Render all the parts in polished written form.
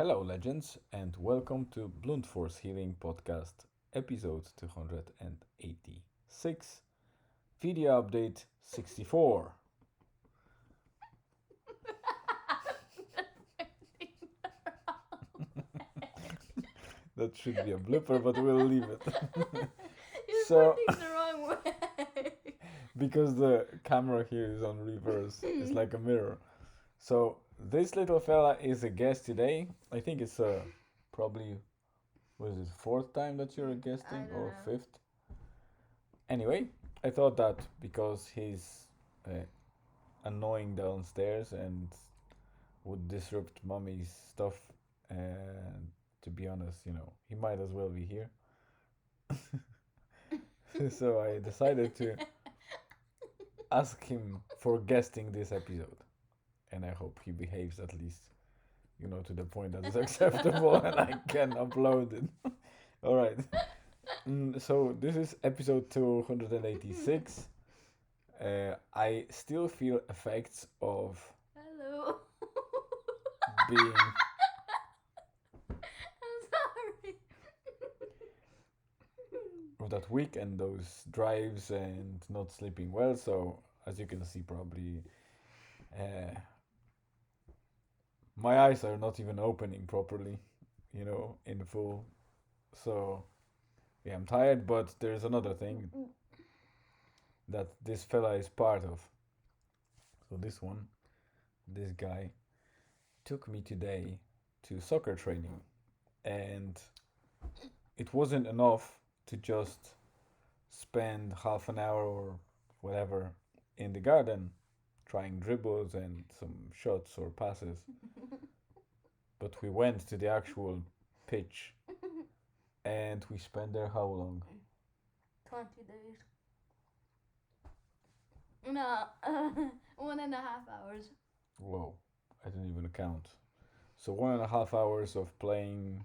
Hello, legends, and welcome to Blunt Force Healing Podcast, episode 286, video update 64. That should be a blooper, but we'll leave it. You're So- pointing the wrong way. Because the camera here is on reverse, it's like a mirror. So, this little fella is a guest today. I think it's probably, what is it, fourth time that you're guesting, don't or know. fifth? Anyway, I thought that because he's annoying downstairs and would disrupt mommy's stuff, and to be honest, he might as well be here. So I decided to ask him for guesting this episode, and I hope he behaves at least, to the point that is acceptable and I can upload it. All right. So this is episode 286. I still feel effects of Hello. being I'm sorry. of that week and those drives and not sleeping well. So as you can see, probably my eyes are not even opening properly, in full. So yeah, I'm tired. But there's another thing that this fella is part of. So this guy took me today to soccer training, and it wasn't enough to just spend half an hour or whatever in the garden trying dribbles and some shots or passes. But we went to the actual pitch and we spent there how long? 20 days. No, 1.5 hours. Whoa, I didn't even count. So 1.5 hours of playing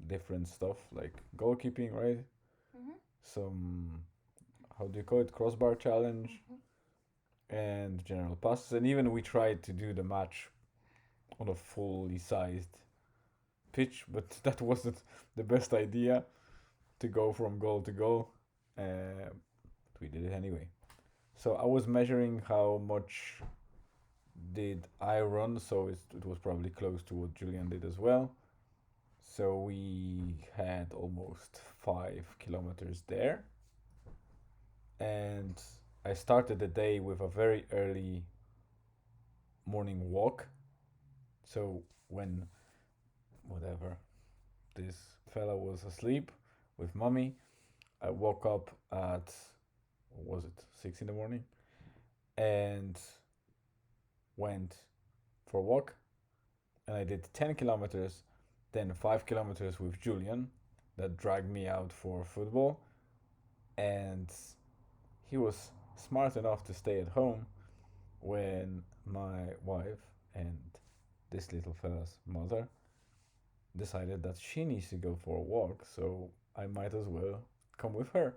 different stuff like goalkeeping, right? Mm-hmm. Some, how do you call it, crossbar challenge, and general passes. And even we tried to do the match on a fully sized pitch, but that wasn't the best idea to go from goal to goal. But we did it anyway. So I was measuring how much did I run, so it was probably close to what Julian did as well. So we had almost 5 kilometers there. And I started the day with a very early morning walk. So when whatever this fella was asleep with mommy, I woke up at, what was it, 6 in the morning, and went for a walk. And I did 10 kilometers, then 5 kilometers with Julian that dragged me out for football. And he was smart enough to stay at home when my wife and this little fella's mother decided that she needs to go for a walk, so I might as well come with her.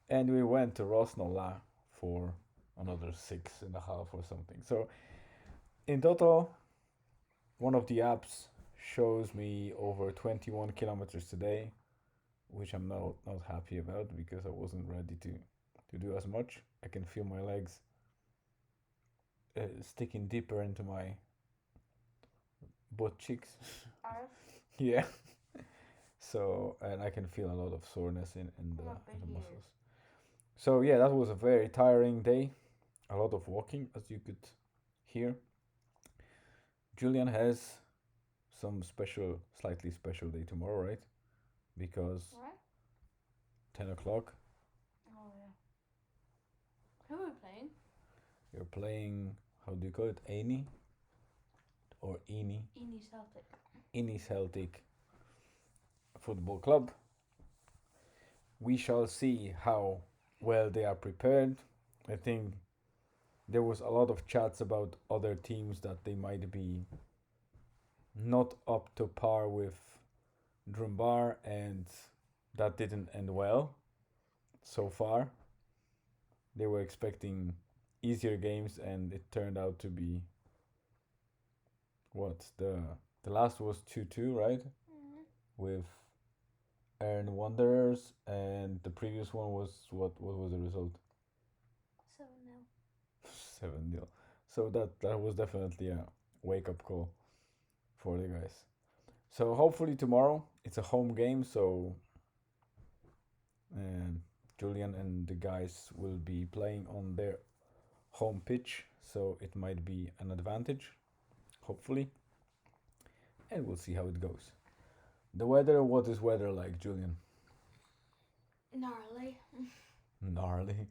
And we went to Rosnola for another 6.5 or something. So in total, one of the apps shows me over 21 kilometers today, which I'm not happy about because I wasn't ready to do as much. I can feel my legs sticking deeper into my butt cheeks. Yeah. So, and I can feel a lot of soreness in the muscles. So yeah, that was a very tiring day. A lot of walking, as you could hear. Julian has some slightly special day tomorrow, right? Because What? 10 o'clock, Oh, yeah. Who are we playing? you're playing, how do you call it? Aini? Or Ini? Eni Celtic. Ini Celtic Football Club. We shall see how well they are prepared. I think there was a lot of chats about other teams that they might be not up to par with Drumbar, and that didn't end well so far. They were expecting easier games, and it turned out to be what, the The last was 2-2, right? Mm-hmm. With Earn Wanderers, and the previous one was what was the result? 7-0. 7-0. So that was definitely a wake up call for the guys. So hopefully tomorrow it's a home game, so Julian and the guys will be playing on their home pitch, so it might be an advantage, hopefully, and we'll see how it goes. The weather, what is weather like, Julian? Gnarly. Gnarly.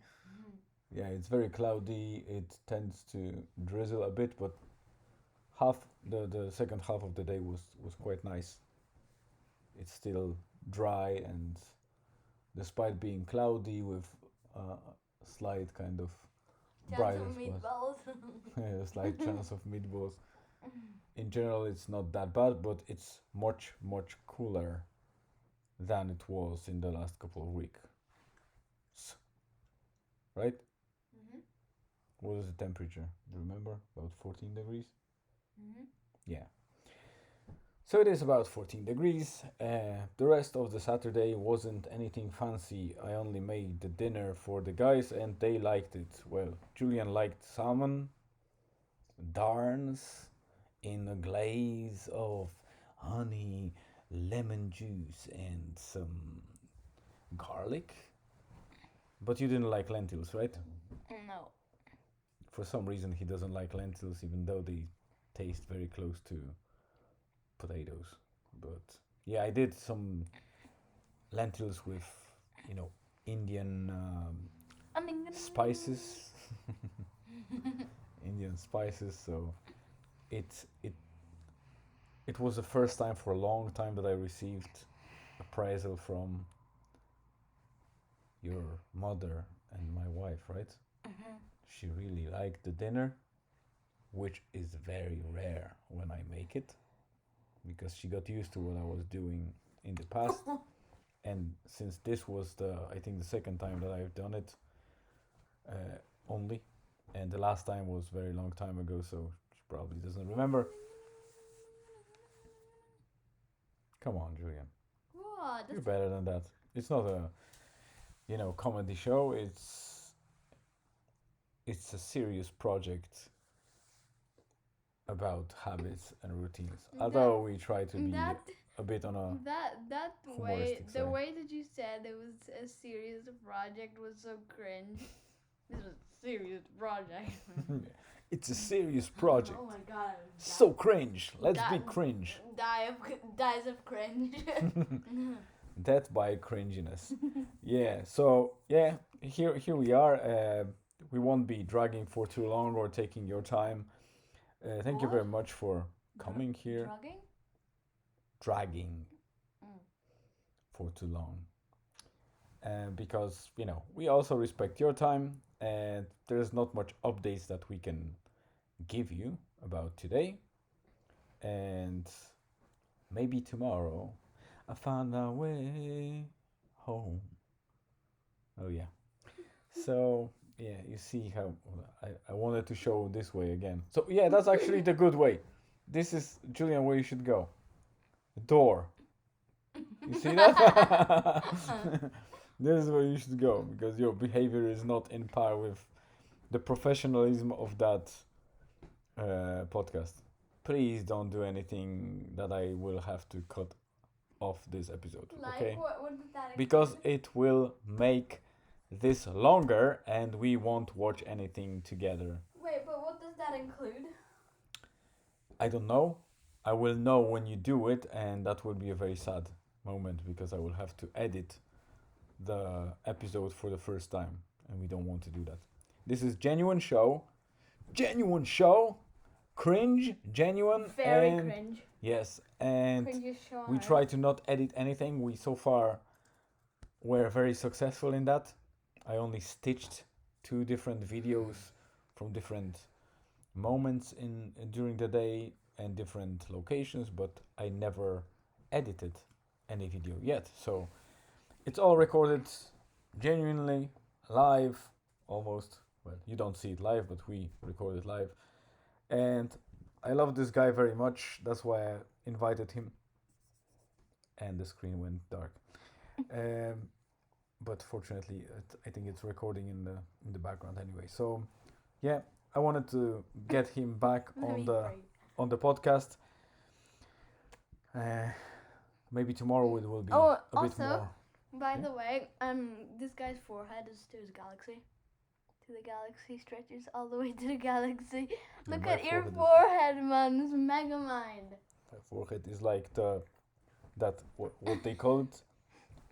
Yeah, it's very cloudy. It tends to drizzle a bit, but half the second half of the day was quite nice. It's still dry, and despite being cloudy with a slight kind of Chance brighter of spot, meatballs. a slight chance of meatballs. In general, it's not that bad, but it's much cooler than it was in the last couple of weeks, right? Mm-hmm. What was the temperature? Do you remember? About 14 degrees? Mm-hmm. Yeah. So it is about 14 degrees. The rest of the Saturday wasn't anything fancy. I only made the dinner for the guys and they liked it. Well, Julian liked salmon, darns in a glaze of honey, lemon juice, and some garlic. But you didn't like lentils, right? No. For some reason, he doesn't like lentils, even though they taste very close to potatoes. But yeah, I did some lentils with, you know, Indian spices. Indian spices. So it it it was the first time for a long time that I received appraisal from your mother and my wife, right? Mm-hmm. She really liked the dinner, which is very rare when I make it, because she got used to what I was doing in the past. And since this was I think the second time that I've done it, only, and the last time was very long time ago, so she probably doesn't remember. Come on, Julian, What? you're better than that. It's not a, comedy show. It's a serious project about habits and routines. Although we try to be a bit on a that way, humoristic the side. way that you said it was a serious project was so cringe. This was a serious project. It's a serious project. Oh my god. So cringe. Let's be That- cringe. Dies of cringe. Death by cringiness. Yeah. So yeah, here we are. We won't be dragging for too long or taking your time. Thank you What? very much for coming here. Drugging? Dragging Mm. for too long. Because we also respect your time, and there's not much updates that we can give you about today. And maybe tomorrow, I found my way home. Oh yeah. So yeah, you see how I wanted to show this way again. So yeah, that's actually the good way. This is, Julian, where you should go. The door. You see that? This is where you should go, because your behavior is not in par with the professionalism of that podcast. Please don't do anything that I will have to cut off this episode, Like, okay? what did that Because include? it will make this longer and we won't watch anything together. Wait, but what does that include? I don't know. I will know when you do it, and that will be a very sad moment because I will have to edit the episode for the first time, and we don't want to do that. This is genuine show, cringe, genuine, Very and cringe. yes, and Cringiest show on we earth. try to not edit anything. We so far were very successful in that. I only stitched 2 different videos from different moments in during the day and different locations, but I never edited any video yet. So it's all recorded genuinely live, almost. Well, you don't see it live, but we record it live. And I love this guy very much. That's why I invited him. And the screen went dark. But fortunately, I think it's recording in the background anyway. So, yeah, I wanted to get him back on the podcast. Maybe tomorrow it will be a bit more. By the way, this guy's forehead is to his galaxy. To the galaxy, stretches all the way to the galaxy. Yeah, Look my at your forehead forehead, man. It's mega mind. My forehead is like what they call it,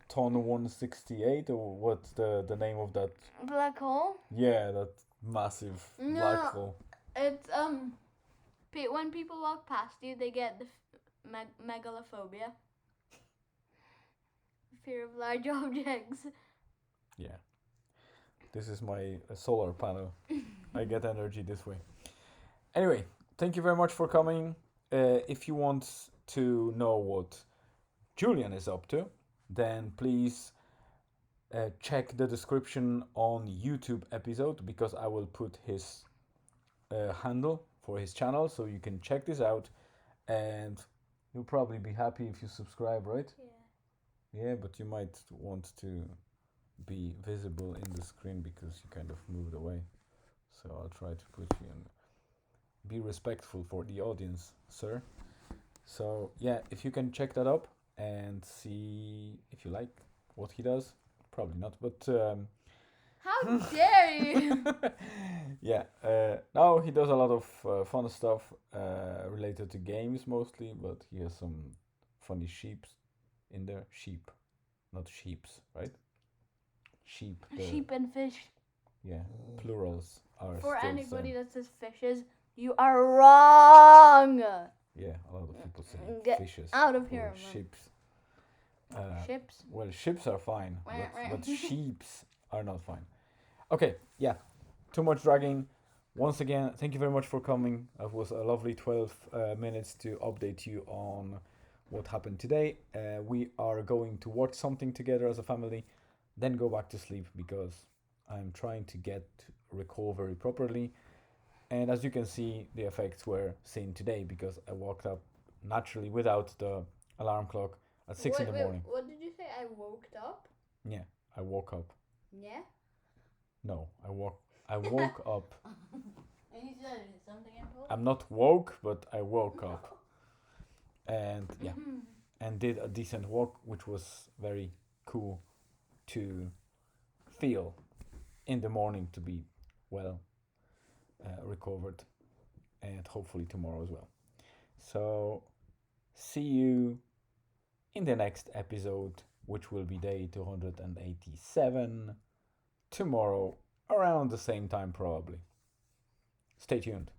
ton 168, or what's the name of that? Black hole? Yeah, that massive black hole. It's when people walk past you, they get the megalophobia. Fear of large objects. Yeah. This is my solar panel. I get energy this way. Anyway, thank you very much for coming. If you want to know what Julian is up to, then please check the description on YouTube episode, because I will put his handle for his channel, so you can check this out, and you'll probably be happy if you subscribe, right? Yeah, but you might want to be visible in the screen because you kind of moved away. So I'll try to put you in. Be respectful for the audience, sir. So yeah, if you can check that up and see if you like what he does. Probably not, but how dare you? Yeah, now he does a lot of fun stuff related to games mostly, but he has some funny sheeps in there. Sheep, not sheeps, right? Sheep. Sheep and fish. Yeah, plurals are. For still anybody same. that says fishes, you are wrong. Yeah, a lot of people say Get fishes. out of here, man. Ships. Ships? Well, ships are fine, but sheeps are not fine. Okay, yeah, too much dragging. Once again, thank you very much for coming. It was a lovely 12 minutes to update you on what happened today. We are going to watch something together as a family, then go back to sleep because I'm trying to get recovery properly. And as you can see, the effects were seen today because I woke up naturally without the alarm clock at 6 in the morning. What did you say? I woke up? Yeah, I woke up. Yeah? No, I woke up. And you said something important? I'm not woke, but I woke up. And yeah, and did a decent walk, which was very cool to feel in the morning to be well recovered, and hopefully tomorrow as well. So see you in the next episode, which will be day 287 tomorrow around the same time probably. Stay tuned.